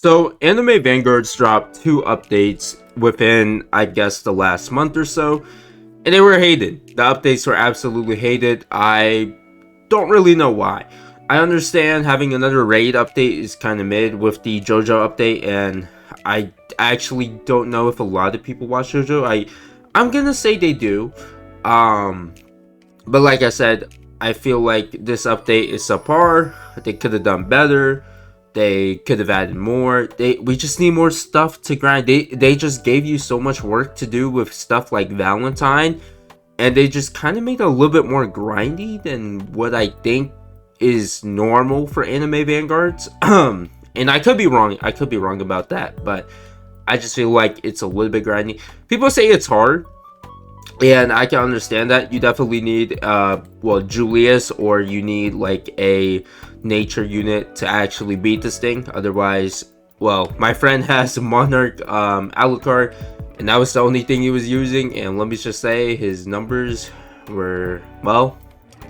So, Anime Vanguards dropped two updates within, I guess, the last month or so, and they were hated. The updates were absolutely hated. I don't really know why. I understand having another raid update is kind of mid with the JoJo update, and I actually don't know if a lot of people watch JoJo. I'm gonna say they do, um, but like I said, I feel like this update is subpar. They could have done better. They could have added more. We just need more stuff to grind. They just gave you so much work to do with stuff like Valentine, and they just kind of made it a little bit more grindy than what I think is normal for anime vanguards. And I could be wrong. I could be wrong about that, but I just feel like it's a little bit grindy. People say it's hard, and I can understand that. You definitely need well, Julius, or you need like a nature unit to actually beat this thing. Otherwise, well, my friend has Monarch Alucard, and that was the only thing he was using, and let me just say his numbers were, well,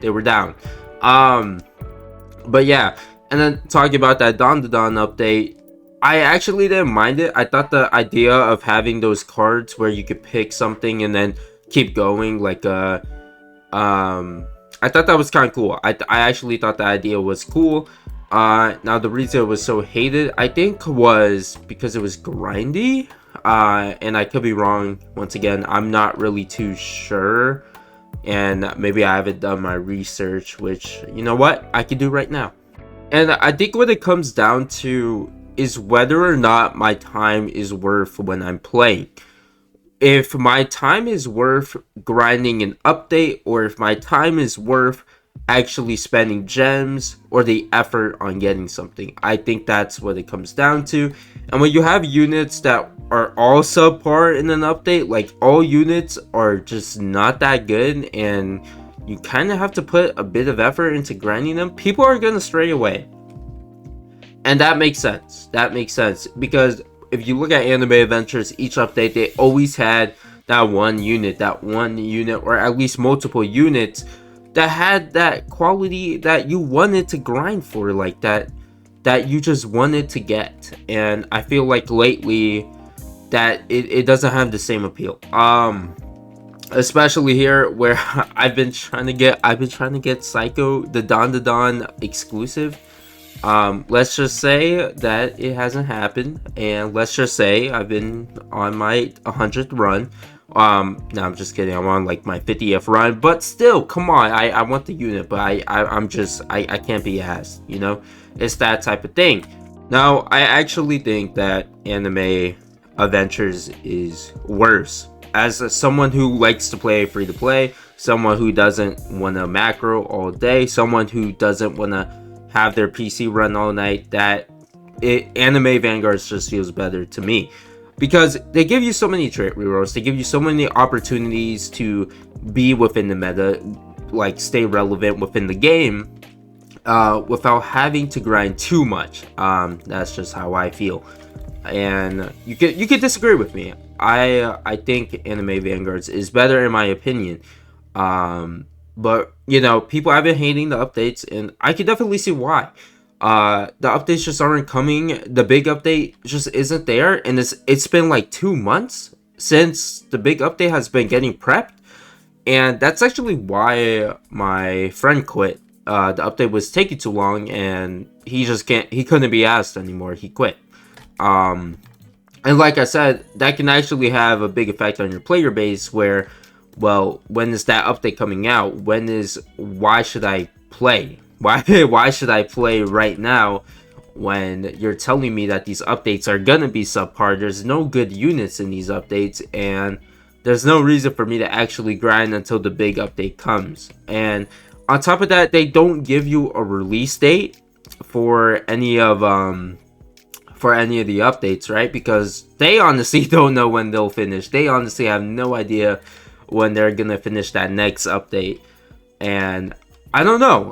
they were down. But yeah, and then talking about that Dawn update, I actually didn't mind it. I thought the idea of having those cards where you could pick something and then keep going, like I thought that was kind of cool. I actually thought the idea was cool. Now the reason it was so hated, I think, was because it was grindy. And I could be wrong. Once again, I'm not really too sure, and maybe I haven't done my research, which, you know what, I can do right now. And I think what it comes down to is whether or not my time is worth when I'm playing. If my time is worth grinding an update, or if my time is worth actually spending gems or the effort on getting something. I think that's what it comes down to. And when you have units that are all subpar in an update, like all units are just not that good, and you kind of have to put a bit of effort into grinding them, people are going to stray away. And that makes sense. That makes sense, because if you look at Anime Adventures, each update, they always had that one unit, or at least multiple units that had that quality that you wanted to grind for, like that you just wanted to get. And I feel like lately that it doesn't have the same appeal. Especially here, where I've been trying to get Psycho, the Dawn exclusive. Let's just say that it hasn't happened, and let's just say I've been on my 100th run. No, I'm just kidding. I'm on like my 50th run, but still, come on. I want the unit, but I can't be asked, you know? It's that type of thing. Now, I actually think that Anime Adventures is worse. As someone who likes to play free to play, someone who doesn't want to macro all day, someone who doesn't want to have their PC run all night, Anime Vanguards just feels better to me, because they give you so many trait rerolls, they give you so many opportunities to be within the meta, like stay relevant within the game, without having to grind too much. That's just how I feel, and you could disagree with me. I think Anime Vanguards is better in my opinion. But, you know, people have been hating the updates, and I can definitely see why. The updates just aren't coming. The big update just isn't there, and it's been like 2 months since the big update has been getting prepped, and that's actually why my friend quit. The update was taking too long, and he couldn't be asked anymore. He quit. And like I said, that can actually have a big effect on your player base, where, well, when is that update coming out? Why should I play? Why should I play right now when you're telling me that these updates are gonna be subpar? There's no good units in these updates, and there's no reason for me to actually grind until the big update comes. And on top of that, they don't give you a release date for any of the updates, right? Because they honestly don't know when they'll finish. They honestly have no idea when they're gonna finish that next update, and I don't know.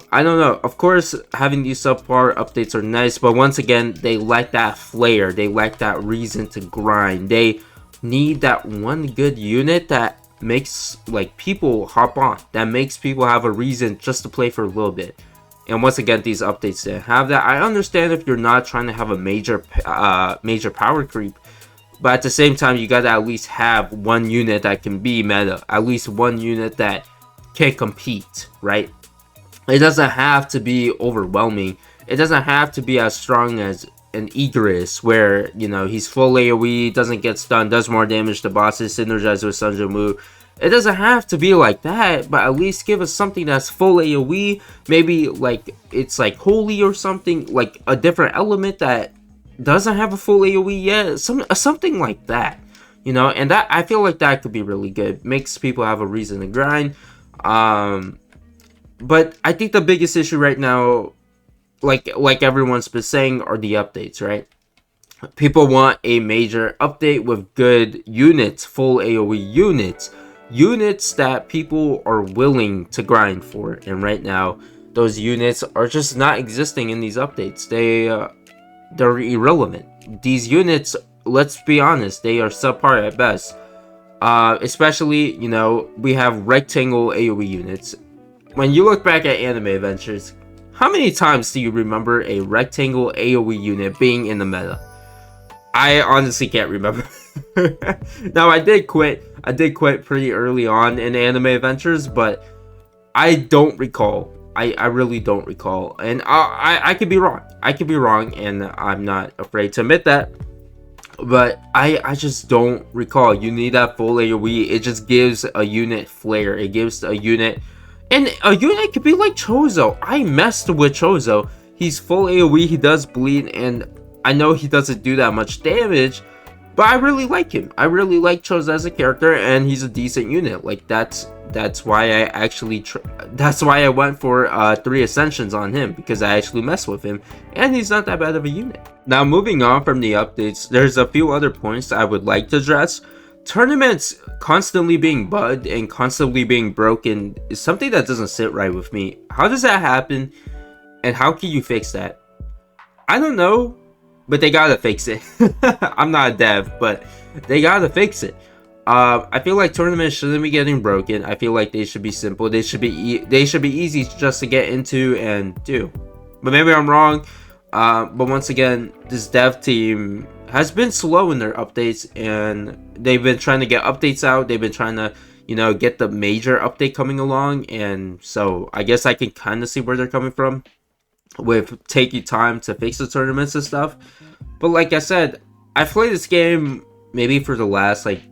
Of course, having these subpar updates are nice, but once again, they lack that flair. They lack that reason to grind. They need that one good unit that makes like people hop on, that makes people have a reason just to play for a little bit. And once again, these updates didn't have that. I understand if you're not trying to have a major power creep, but at the same time, you gotta at least have one unit that can be meta. At least one unit that can compete, right? It doesn't have to be overwhelming. It doesn't have to be as strong as an Egress, where, you know, he's full AoE, doesn't get stunned, does more damage to bosses, synergizes with Sanjomu. It doesn't have to be like that, but at least give us something that's full AoE. Maybe like it's like holy or something, like a different element that doesn't have a full AoE yet. Something like that, you know. And that, I feel like that could be really good. Makes people have a reason to grind. But I think the biggest issue right now, like everyone's been saying, are the updates, right? People want a major update with good units, full AoE units that people are willing to grind for. And right now, those units are just not existing in these updates. They're irrelevant. These units, let's be honest, they are subpar at best. Especially, you know, we have rectangle AoE units. When you look back at Anime Adventures, how many times do you remember a rectangle AoE unit being in the meta? I honestly can't remember. Now, I did quit pretty early on in Anime Adventures, but I don't recall. I really don't recall. And I could be wrong. I could be wrong, and I'm not afraid to admit that. But I just don't recall. You need that full AoE. It just gives a unit flair. It gives a unit... And a unit could be like Chozo. I messed with Chozo. He's full AoE, he does bleed, and I know he doesn't do that much damage, but I really like him. I really like Chozo as a character, and he's a decent unit. Like, that's why I actually... that's why I went for 3 Ascensions on him, because I actually messed with him, and he's not that bad of a unit. Now, moving on from the updates, there's a few other points I would like to address. Tournaments constantly being bugged and constantly being broken is something that doesn't sit right with me. How does that happen, and how can you fix that? I don't know, but they gotta fix it. I'm not a dev, but they gotta fix it. I feel like tournaments shouldn't be getting broken. I feel like they should be simple. They should be easy just to get into and do. But maybe I'm wrong. But once again, this dev team has been slow in their updates, and they've been trying to get updates out. They've been trying to, you know, get the major update coming along, and so I guess I can kind of see where they're coming from with taking time to fix the tournaments and stuff. But like I said, I've played this game maybe for the last like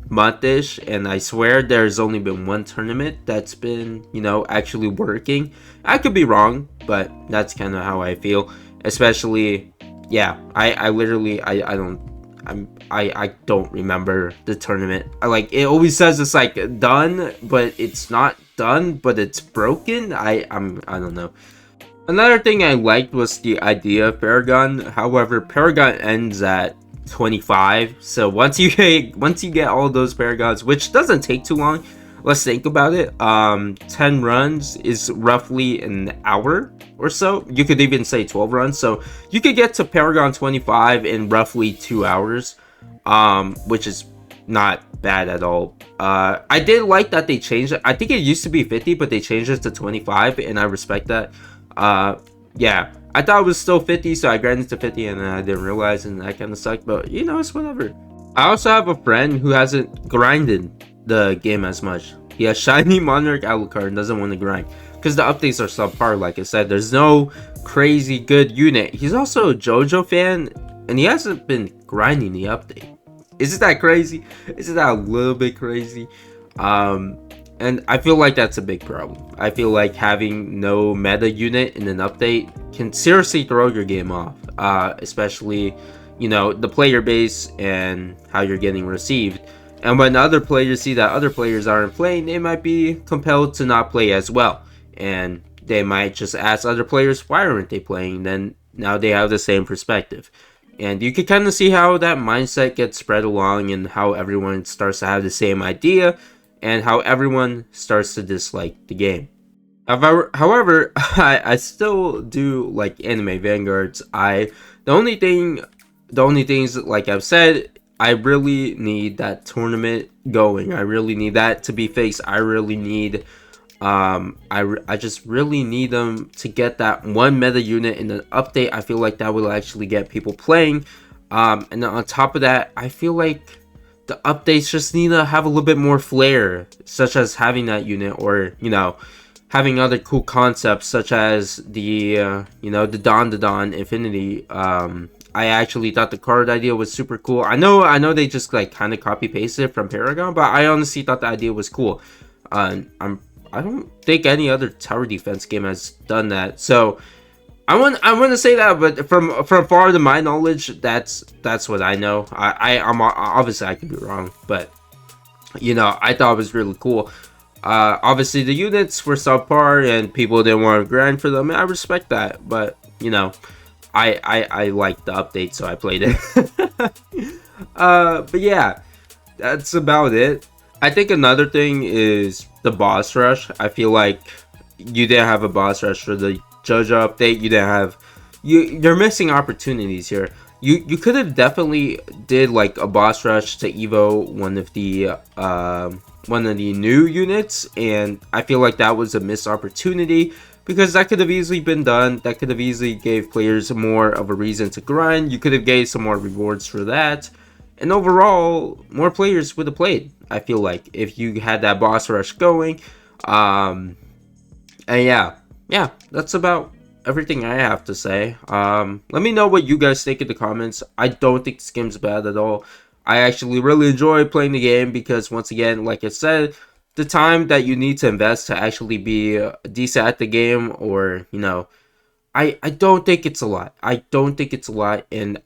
month-ish, and I swear there's only been one tournament that's been, you know, actually working. I could be wrong, but that's kind of how I feel. Especially, yeah, I literally I don't remember the tournament. Like, it always says it's like done, but it's not done, but it's broken. I don't know. Another thing I liked was the idea of Paragon. However, Paragon ends at 25. So once you get all those Paragons, which doesn't take too long, let's think about it. 10 runs is roughly an hour or so. You could even say 12 runs. So you could get to Paragon 25 in roughly 2 hours, which is not bad at all. I did like that they changed it. I think it used to be 50, but they changed it to 25, and I respect that. Yeah, I thought it was still 50, so I grinded to 50, and then I didn't realize, and that kind of sucked, but you know, it's whatever. I also have a friend who hasn't grinded the game as much. He has Shiny Monarch Alucard and doesn't want to grind because the updates are subpar. Like I said, there's no crazy good unit. He's also a JoJo fan, and he hasn't been grinding the update. Isn't that crazy? Isn't that a little bit crazy? And I feel like that's a big problem. I feel like having no meta unit in an update can seriously throw your game off, especially, you know, the player base and how you're getting received. And when other players see that other players aren't playing, they might be compelled to not play as well. And they might just ask other players, why aren't they playing? Then now they have the same perspective. And you can kind of see how that mindset gets spread along, and how everyone starts to have the same idea, and how everyone starts to dislike the game. However, I still do like anime Vanguards. The only things, like I've said, I really need that tournament going. I really need that to be fixed. I really need I just really need them to get that one meta unit in an update. I feel like that will actually get people playing. And then on top of that, I feel like the updates just need to have a little bit more flair, such as having that unit, or having other cool concepts such as the the Don Infinity. I actually thought the card idea was super cool. I know they just like kind of copy pasted it from Paragon, but I honestly thought the idea was cool. I don't think any other tower defense game has done that. So I want to say that, but from far to my knowledge, that's what I know. I'm obviously I could be wrong, but I thought it was really cool. Obviously the units were subpar and people didn't want to grind for them. And I respect that, but I liked the update, so I played it. But yeah, that's about it. I think another thing is the boss rush. I feel like you didn't have a boss rush for the JoJo update. You didn't have you're missing opportunities here. You could have definitely did like a boss rush to Evo one of the new units, and I feel like that was a missed opportunity because that could have easily been done. That could have easily gave players more of a reason to grind. You could have gave some more rewards for that, and overall, more players would have played. I feel like if you had that boss rush going, and yeah, that's about everything I have to say. Let me know what you guys think in the comments. I don't think this game's bad at all. I actually really enjoy playing the game because, once again, like I said, the time that you need to invest to actually be decent at the game, or I don't think it's a lot. I don't think it's a lot, and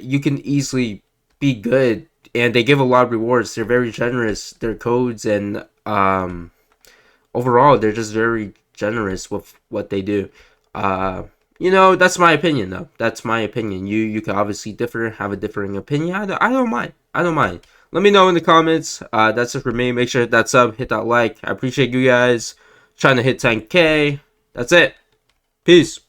you can easily be good, and they give a lot of rewards. They're very generous. Their codes and overall, they're just very generous with what they do. That's my opinion, though. That's my opinion. You can obviously have a differing opinion. I don't mind. I don't mind. Let me know in the comments. That's it for me. Make sure to hit that sub, hit that like. I appreciate you guys trying to hit 10K. That's it. Peace.